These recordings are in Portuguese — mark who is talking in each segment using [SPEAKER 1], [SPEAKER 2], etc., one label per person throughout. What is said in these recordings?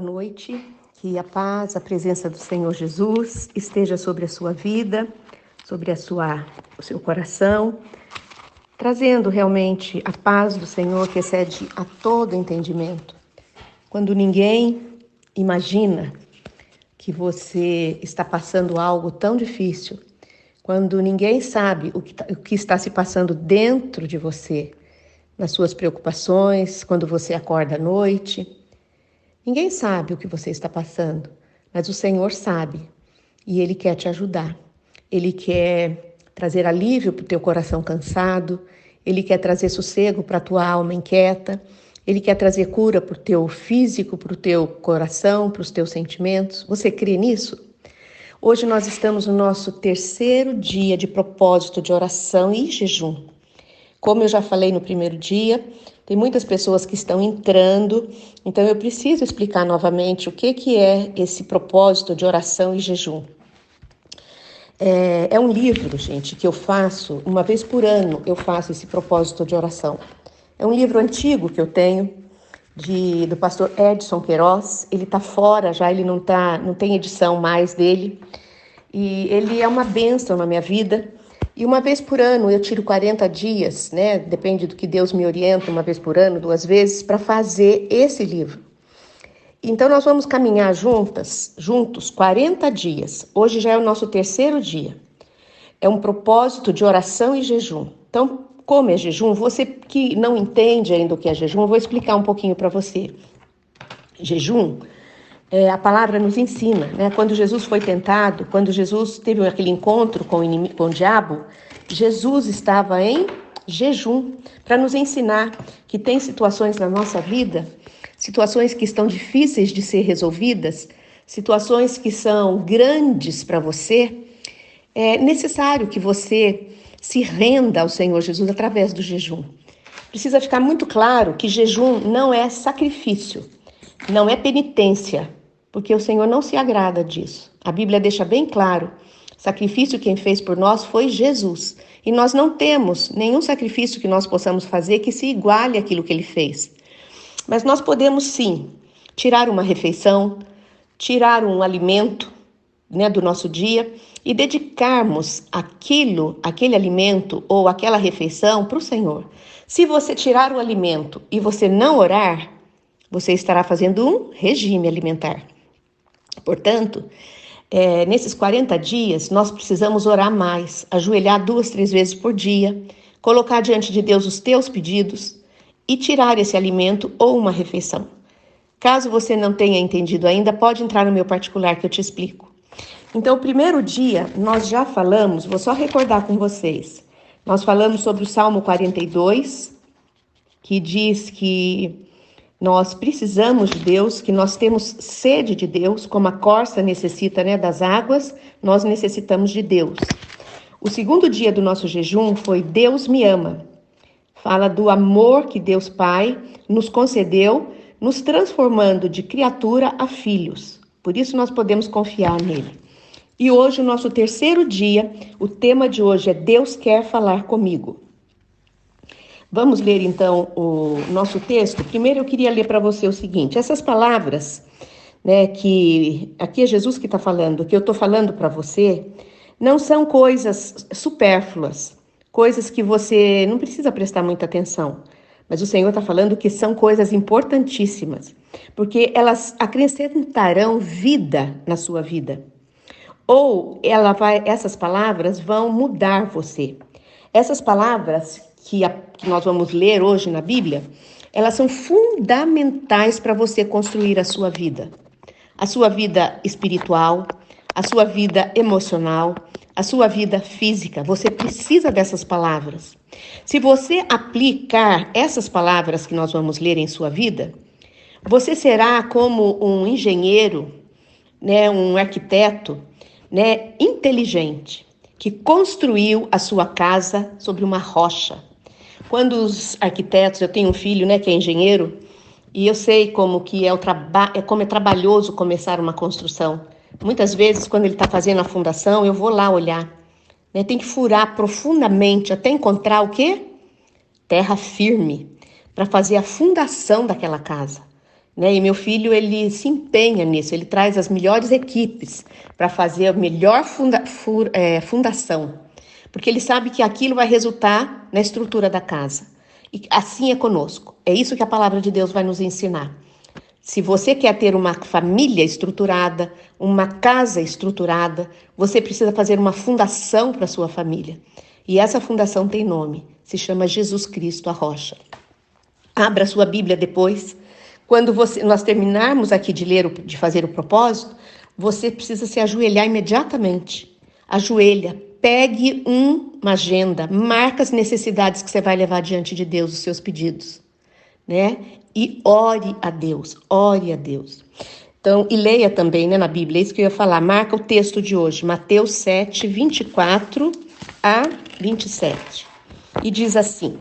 [SPEAKER 1] noite, que a paz, a presença do Senhor Jesus esteja sobre a sua vida, sobre o seu coração, trazendo realmente a paz do Senhor que excede a todo entendimento. Quando ninguém imagina que você está passando algo tão difícil, quando ninguém sabe o que está se passando dentro de você, nas suas preocupações, quando você acorda à noite, ninguém sabe o que você está passando, mas o Senhor sabe e Ele quer te ajudar. Ele quer trazer alívio para o teu coração cansado, Ele quer trazer sossego para a tua alma inquieta, Ele quer trazer cura para o teu físico, para o teu coração, para os teus sentimentos. Você crê nisso? Hoje nós estamos no nosso terceiro dia de propósito de oração e jejum. Como eu já falei no primeiro dia, tem muitas pessoas que estão entrando, então eu preciso explicar novamente o que é esse propósito de oração e jejum. É um livro, gente, que eu faço, uma vez por ano eu faço esse propósito de oração. É um livro antigo que eu tenho, do pastor Edson Queiroz. Ele está fora já, ele não tem edição mais dele. E ele é uma bênção na minha vida. E uma vez por ano eu tiro 40 dias, né? Depende do que Deus me orienta, uma vez por ano, 2 vezes, para fazer esse livro. Então nós vamos caminhar juntos 40 dias. Hoje já é o nosso terceiro dia. É um propósito de oração e jejum. Então, como é jejum? Você que não entende ainda o que é jejum, eu vou explicar um pouquinho para você. Jejum, a palavra nos ensina, né? Quando Jesus foi tentado, quando Jesus teve aquele encontro com o diabo, Jesus estava em jejum para nos ensinar que tem situações na nossa vida, situações que estão difíceis de ser resolvidas, situações que são grandes para você. É necessário que você se renda ao Senhor Jesus através do jejum. Precisa ficar muito claro que jejum não é sacrifício, não é penitência, porque o Senhor não se agrada disso. A Bíblia deixa bem claro, sacrifício quem fez por nós foi Jesus. E nós não temos nenhum sacrifício que nós possamos fazer que se iguale àquilo que Ele fez. Mas nós podemos sim tirar uma refeição, tirar um alimento, né, do nosso dia e dedicarmos aquele alimento ou aquela refeição para o Senhor. Se você tirar o alimento e você não orar, você estará fazendo um regime alimentar. Portanto, nesses 40 dias, nós precisamos orar mais, ajoelhar 2, 3 vezes por dia, colocar diante de Deus os teus pedidos e tirar esse alimento ou uma refeição. Caso você não tenha entendido ainda, pode entrar no meu particular que eu te explico. Então, o primeiro dia, nós já falamos, vou só recordar com vocês, nós falamos sobre o Salmo 42, que diz que nós precisamos de Deus, que nós temos sede de Deus, como a corça necessita, né, das águas, nós necessitamos de Deus. O segundo dia do nosso jejum foi Deus me ama. Fala do amor que Deus Pai nos concedeu, nos transformando de criatura a filhos. Por isso nós podemos confiar nele. E hoje, o nosso terceiro dia, o tema de hoje é Deus quer falar comigo. Vamos ler então o nosso texto. Primeiro eu queria ler para você o seguinte, essas palavras, né, que aqui é Jesus que está falando, que eu estou falando para você, não são coisas supérfluas, coisas que você não precisa prestar muita atenção, mas o Senhor está falando que são coisas importantíssimas, porque elas acrescentarão vida na sua vida, ou essas palavras vão mudar você. Essas palavras que nós vamos ler hoje na Bíblia, elas são fundamentais para você construir a sua vida espiritual, a sua vida emocional, a sua vida física. Você precisa dessas palavras. Se você aplicar essas palavras que nós vamos ler em sua vida, você será como um engenheiro, né, um arquiteto, né, inteligente, que construiu a sua casa sobre uma rocha. Quando os arquitetos, eu tenho um filho, né, que é engenheiro, e eu sei como que como é trabalhoso começar uma construção. Muitas vezes, quando ele está fazendo a fundação, eu vou lá olhar, né, tem que furar profundamente até encontrar o quê? Terra firme, para fazer a fundação daquela casa. né? E meu filho, ele se empenha nisso, ele traz as melhores equipes para fazer a melhor fundação, porque ele sabe que aquilo vai resultar na estrutura da casa. E assim é conosco. É isso que a palavra de Deus vai nos ensinar. Se você quer ter uma família estruturada, uma casa estruturada, você precisa fazer uma fundação para a sua família. E essa fundação tem nome, se chama Jesus Cristo, a rocha. Abra sua Bíblia depois. Quando nós terminarmos aqui de ler, de fazer o propósito, você precisa se ajoelhar imediatamente. Ajoelha, pegue uma agenda, marca as necessidades que você vai levar diante de Deus, os seus pedidos, né? E ore a Deus, ore a Deus. Então, e leia também, né, na Bíblia, é isso que eu ia falar. Marca o texto de hoje, Mateus 7, 24 a 27. E diz assim,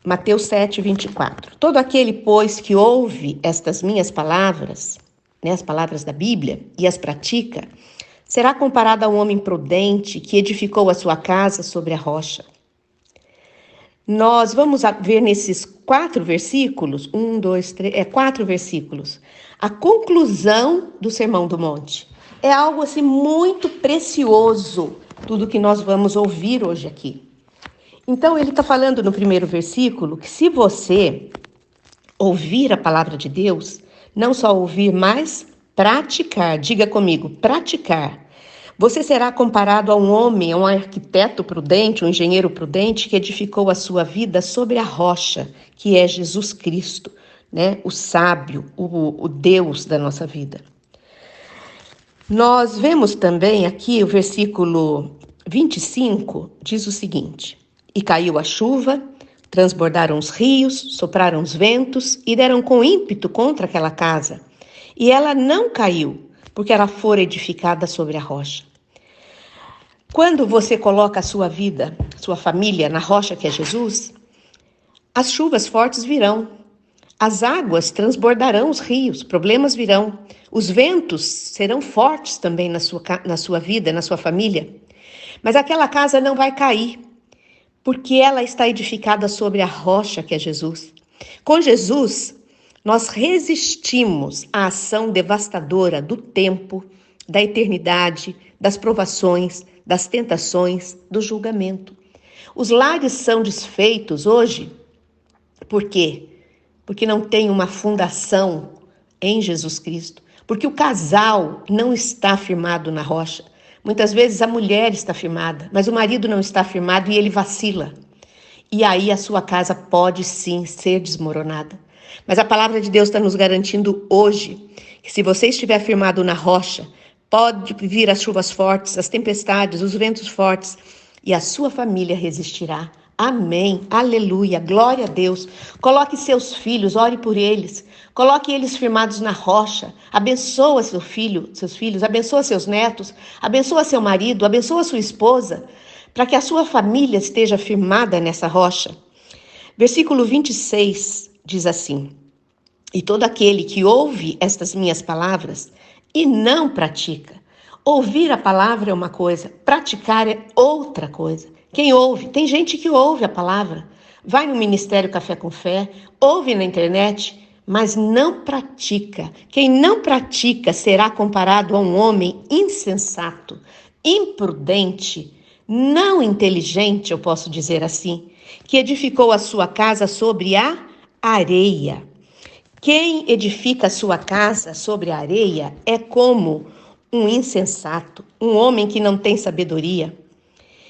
[SPEAKER 1] Mateus 7, 24. Todo aquele, pois, que ouve estas minhas palavras, né, as palavras da Bíblia, e as pratica, será comparado a um homem prudente que edificou a sua casa sobre a rocha. Nós vamos ver nesses 4 versículos, 4 versículos, a conclusão do Sermão do Monte. É algo assim muito precioso, tudo que nós vamos ouvir hoje aqui. Então ele está falando no primeiro versículo que se você ouvir a palavra de Deus, não só ouvir, mas praticar, diga comigo, praticar. Você será comparado a um homem, a um arquiteto prudente, um engenheiro prudente que edificou a sua vida sobre a rocha, que é Jesus Cristo, né? O sábio, o Deus da nossa vida. Nós vemos também aqui o versículo 25, diz o seguinte: E caiu a chuva, transbordaram os rios, sopraram os ventos e deram com ímpeto contra aquela casa. E ela não caiu, porque ela fora edificada sobre a rocha. Quando você coloca a sua vida, sua família na rocha que é Jesus, as chuvas fortes virão, as águas transbordarão os rios, problemas virão, os ventos serão fortes também na sua vida, na sua família, mas aquela casa não vai cair, porque ela está edificada sobre a rocha que é Jesus. Com Jesus, nós resistimos à ação devastadora do tempo, da eternidade, das provações, das tentações, do julgamento. Os lares são desfeitos hoje, por quê? Porque não tem uma fundação em Jesus Cristo, porque o casal não está firmado na rocha. Muitas vezes a mulher está firmada, mas o marido não está firmado e ele vacila. E aí a sua casa pode sim ser desmoronada. Mas a palavra de Deus está nos garantindo hoje que se você estiver firmado na rocha, pode vir as chuvas fortes, as tempestades, os ventos fortes, e a sua família resistirá. Amém, aleluia, glória a Deus. Coloque seus filhos, ore por eles. Coloque eles firmados na rocha. Abençoa seus filhos, abençoa seus netos, abençoa seu marido, abençoa sua esposa, para que a sua família esteja firmada nessa rocha. Versículo 26 diz assim: E todo aquele que ouve estas minhas palavras e não pratica. Ouvir a palavra é uma coisa, praticar é outra coisa. Quem ouve? Tem gente que ouve a palavra, vai no Ministério Café com Fé, ouve na internet, mas não pratica. Quem não pratica será comparado a um homem insensato, imprudente, não inteligente, eu posso dizer assim, que edificou a sua casa sobre a areia. Quem edifica a sua casa sobre a areia é como um insensato, um homem que não tem sabedoria,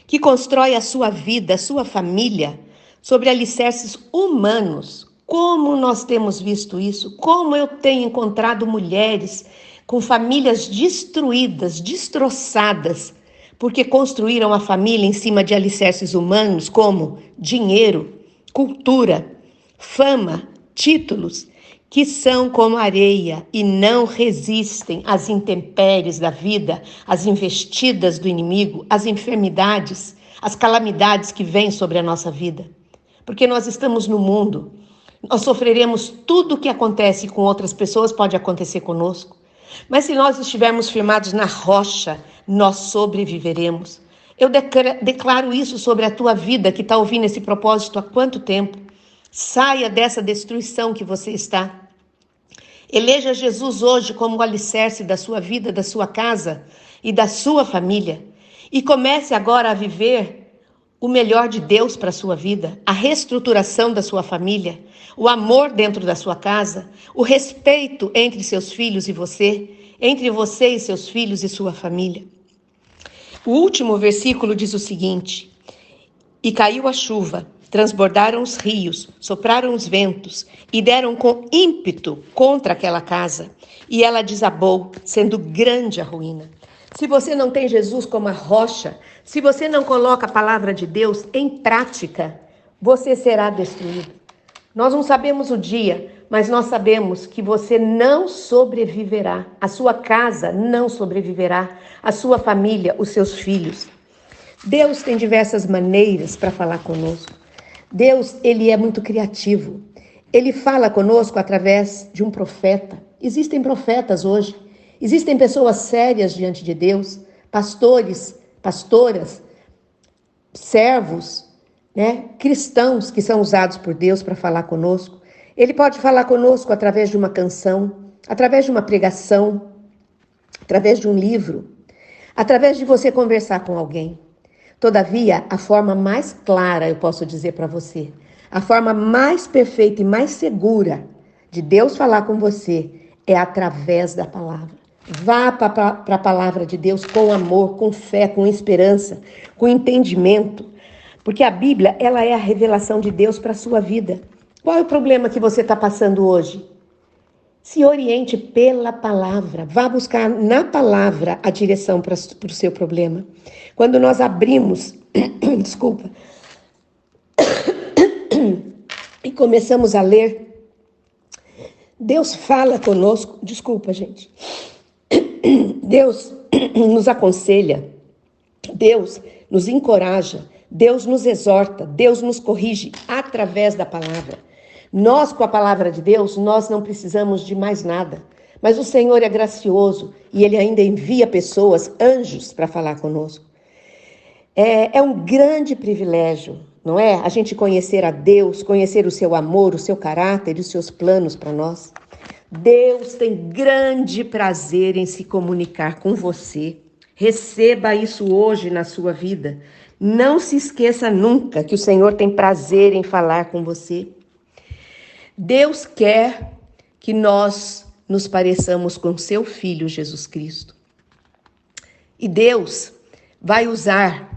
[SPEAKER 1] que constrói a sua vida, a sua família, sobre alicerces humanos. Como nós temos visto isso? Como eu tenho encontrado mulheres com famílias destruídas, destroçadas, porque construíram a família em cima de alicerces humanos, como dinheiro, cultura, fama, títulos, que são como areia e não resistem às intempéries da vida, às investidas do inimigo, às enfermidades, às calamidades que vêm sobre a nossa vida. Porque nós estamos no mundo, nós sofreremos tudo o que acontece com outras pessoas, pode acontecer conosco. Mas se nós estivermos firmados na rocha, nós sobreviveremos. Eu declaro isso sobre a tua vida que está ouvindo esse propósito há quanto tempo? Saia dessa destruição que você está. Eleja Jesus hoje como o alicerce da sua vida, da sua casa e da sua família. E comece agora a viver o melhor de Deus para a sua vida, a reestruturação da sua família, o amor dentro da sua casa, o respeito entre seus filhos e você, entre você e seus filhos e sua família. O último versículo diz o seguinte: e caiu a chuva, transbordaram os rios, sopraram os ventos e deram com ímpeto contra aquela casa, e ela desabou, sendo grande a ruína. Se você não tem Jesus como a rocha, se você não coloca a palavra de Deus em prática, você será destruído. Nós não sabemos o dia, mas nós sabemos que você não sobreviverá. A sua casa não sobreviverá, a sua família, os seus filhos. Deus tem diversas maneiras para falar conosco. Deus, ele é muito criativo. Ele fala conosco através de um profeta. Existem profetas hoje. Existem pessoas sérias diante de Deus, pastores, pastoras, servos, cristãos que são usados por Deus para falar conosco. Ele pode falar conosco através de uma canção, através de uma pregação, através de um livro, através de você conversar com alguém. Todavia, a forma mais clara, eu posso dizer para você, a forma mais perfeita e mais segura de Deus falar com você é através da palavra. Vá para a palavra de Deus com amor, com fé, com esperança, com entendimento. Porque a Bíblia, ela é a revelação de Deus para a sua vida. Qual é o problema que você está passando hoje? Se oriente pela palavra. Vá buscar na palavra a direção para o seu problema. Quando nós abrimos, desculpa, e começamos a ler, Deus fala conosco. Desculpa, gente. Deus nos aconselha, Deus nos encoraja, Deus nos exorta, Deus nos corrige através da palavra. Nós, com a palavra de Deus, nós não precisamos de mais nada. Mas o Senhor é gracioso e Ele ainda envia pessoas, anjos, para falar conosco. É um grande privilégio, não é? A gente conhecer a Deus, conhecer o seu amor, o seu caráter e os seus planos para nós. Deus tem grande prazer em se comunicar com você. Receba isso hoje na sua vida. Não se esqueça nunca que o Senhor tem prazer em falar com você. Deus quer que nós nos pareçamos com seu Filho Jesus Cristo. E Deus vai usar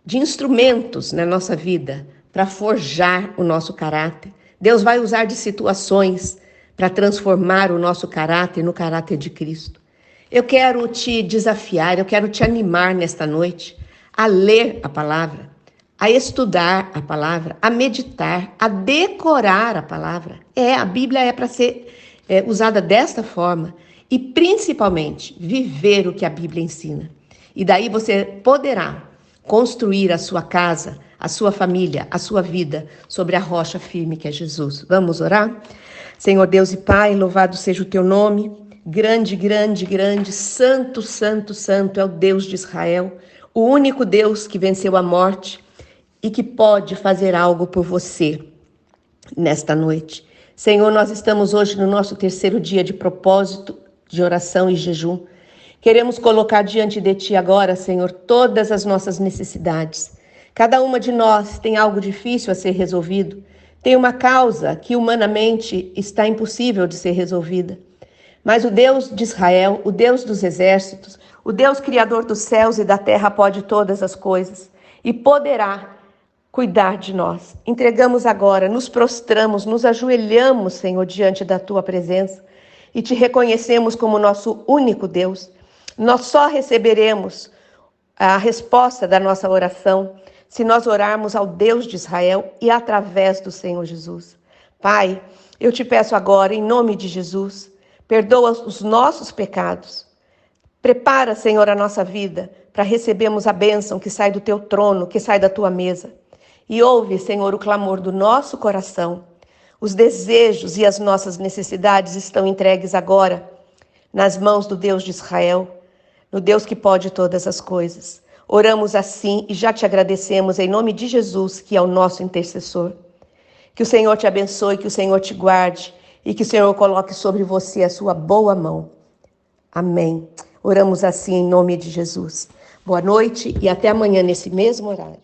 [SPEAKER 1] de instrumentos na nossa vida para forjar o nosso caráter. Deus vai usar de situações para transformar o nosso caráter no caráter de Cristo. Eu quero te desafiar, eu quero te animar nesta noite a ler a palavra, a estudar a palavra, a meditar, a decorar a palavra. A Bíblia é para ser usada desta forma e principalmente viver o que a Bíblia ensina. E daí você poderá construir a sua casa, a sua família, a sua vida sobre a rocha firme que é Jesus. Vamos orar? Senhor Deus e Pai, louvado seja o teu nome. Grande, grande, grande, santo, santo, santo é o Deus de Israel, o único Deus que venceu a morte e que pode fazer algo por você nesta noite. Senhor, nós estamos hoje no nosso terceiro dia de propósito, de oração e jejum. Queremos colocar diante de Ti agora, Senhor, todas as nossas necessidades. Cada uma de nós tem algo difícil a ser resolvido. Tem uma causa que humanamente está impossível de ser resolvida. Mas o Deus de Israel, o Deus dos exércitos, o Deus criador dos céus e da terra pode todas as coisas e poderá cuidar de nós. Entregamos agora, nos prostramos, nos ajoelhamos, Senhor, diante da Tua presença e Te reconhecemos como nosso único Deus. Nós só receberemos a resposta da nossa oração se nós orarmos ao Deus de Israel e através do Senhor Jesus. Pai, eu te peço agora, em nome de Jesus, perdoa os nossos pecados. Prepara, Senhor, a nossa vida para recebermos a bênção que sai do teu trono, que sai da tua mesa. E ouve, Senhor, o clamor do nosso coração. Os desejos e as nossas necessidades estão entregues agora nas mãos do Deus de Israel, no Deus que pode todas as coisas. Oramos assim e já te agradecemos em nome de Jesus, que é o nosso intercessor. Que o Senhor te abençoe, que o Senhor te guarde e que o Senhor coloque sobre você a sua boa mão. Amém. Oramos assim em nome de Jesus. Boa noite e até amanhã nesse mesmo horário.